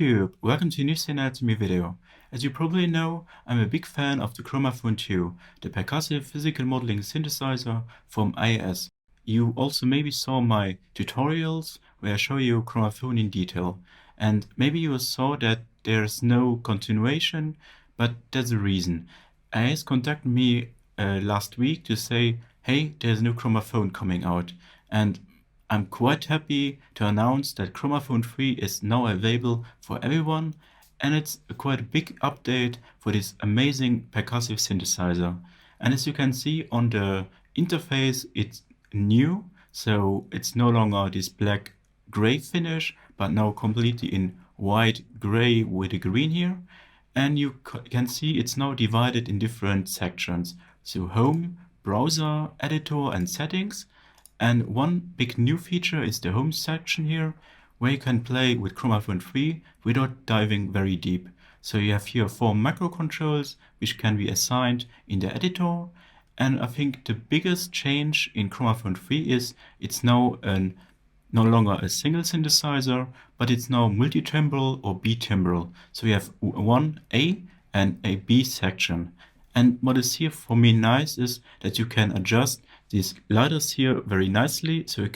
YouTube! Welcome to a new SYNTH video. As you probably know, I'm a big fan of the Chromaphone 2, the percussive physical modeling synthesizer from AAS. You also maybe saw my tutorials where I show you Chromaphone in detail. And maybe you saw that there's no continuation, but that's the reason. AAS contacted me last week to say, hey, there's a new Chromaphone coming out. And I'm quite happy to announce that Chromaphone 3 is now available for everyone, and it's quite a big update for this amazing percussive synthesizer. And as you can see on the interface, it's new, so it's no longer this black gray finish, but now completely in white gray with a green here. And you can see it's now divided in different sections. So home, browser, editor, and settings. And one big new feature is the home section here, where you can play with Chromaphone 3 without diving very deep. So you have here 4 macro controls, which can be assigned in the editor. And I think the biggest change in Chromaphone 3 is it's now no longer a single synthesizer, but it's now multi-timbral or B-TIMBRAL. So you have one A and a B section. And what is here for me nice is that you can adjust these ladders here very nicely. So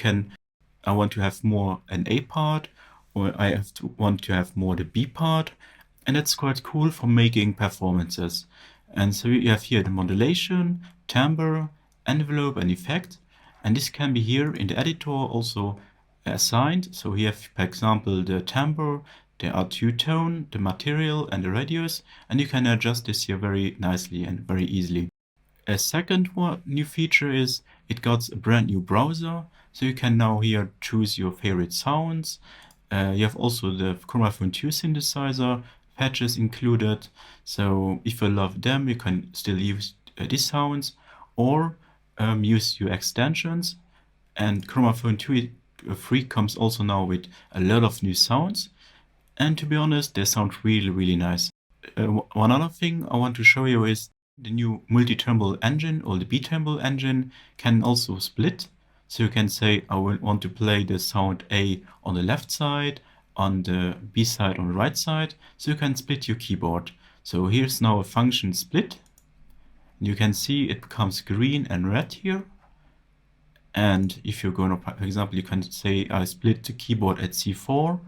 I want to have more an A part, or want to have more the B part. And that's quite cool for making performances. And so you have here the modulation, timbre, envelope, and effect. And this can be here in the editor also assigned. So we have, for example, the timbre, the R2 tone, the material, and the radius. And you can adjust this here very nicely and very easily. A second new feature is it got a brand new browser, so you can now here choose your favorite sounds. You have also the Chromaphone 2 synthesizer patches included, so if you love them, you can still use these sounds or use your extensions. And Chromaphone 2 3 comes also now with a lot of new sounds, and to be honest, they sound really, really nice. One other thing I want to show you is the new multi-timbral engine, or the B-TIMBRAL engine, can also split. So you can say, I want to play the sound A on the left side, on the B side on the right side. So you can split your keyboard. So here's now a function split. You can see it becomes green and red here. And if you're going to, for example, you can say, I split the keyboard at C4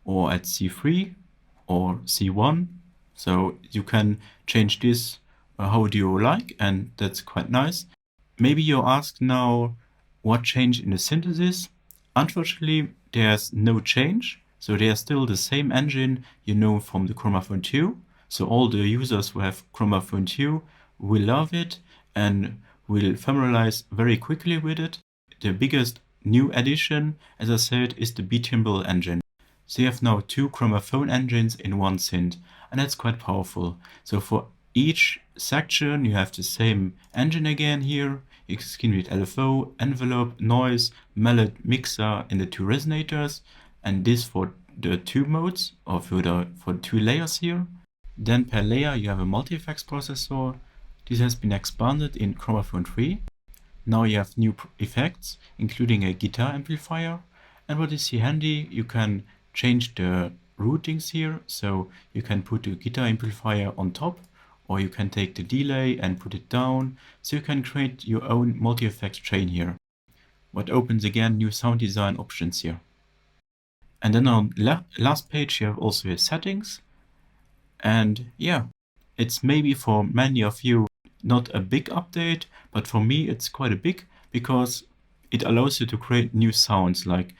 or at C3 or C1. So you can change this how do you like, and that's quite nice. Maybe you're asked now what changed in the synthesis. Unfortunately, there's no change. So there's still the same engine you know from the Chromaphone 2. So all the users who have Chromaphone 2 will love it and will familiarize very quickly with it. The biggest new addition, as I said, is the B-TIMBRAL engine. So you have now 2 Chromaphone engines in one synth, and that's quite powerful. So for each section, you have the same engine again here. You can read LFO, envelope, noise, mallet, mixer, and the 2 resonators. And this for the 2 modes, or for 2 layers here. Then per layer, you have a multi-effects processor. This has been expanded in Chromaphone 3. Now you have new effects, including a guitar amplifier. And what is here handy, you can change the routings here. So you can put the guitar amplifier on top, or you can take the delay and put it down, so you can create your own multi-effects train here. What opens again new sound design options here. And then on last page you have also your settings. And yeah, it's maybe for many of you not a big update, but for me it's quite a big, because it allows you to create new sounds like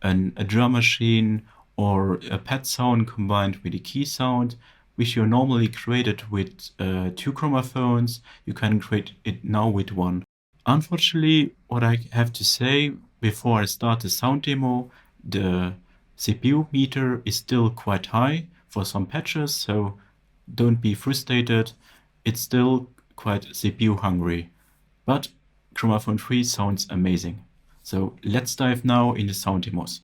a drum machine or a pad sound combined with a key sound, which you normally created with 2 chromaphones. You can create it now with 1. Unfortunately, what I have to say before I start the sound demo, the CPU meter is still quite high for some patches, so don't be frustrated. It's still quite CPU hungry, but Chromaphone 3 sounds amazing. So let's dive now in the sound demos.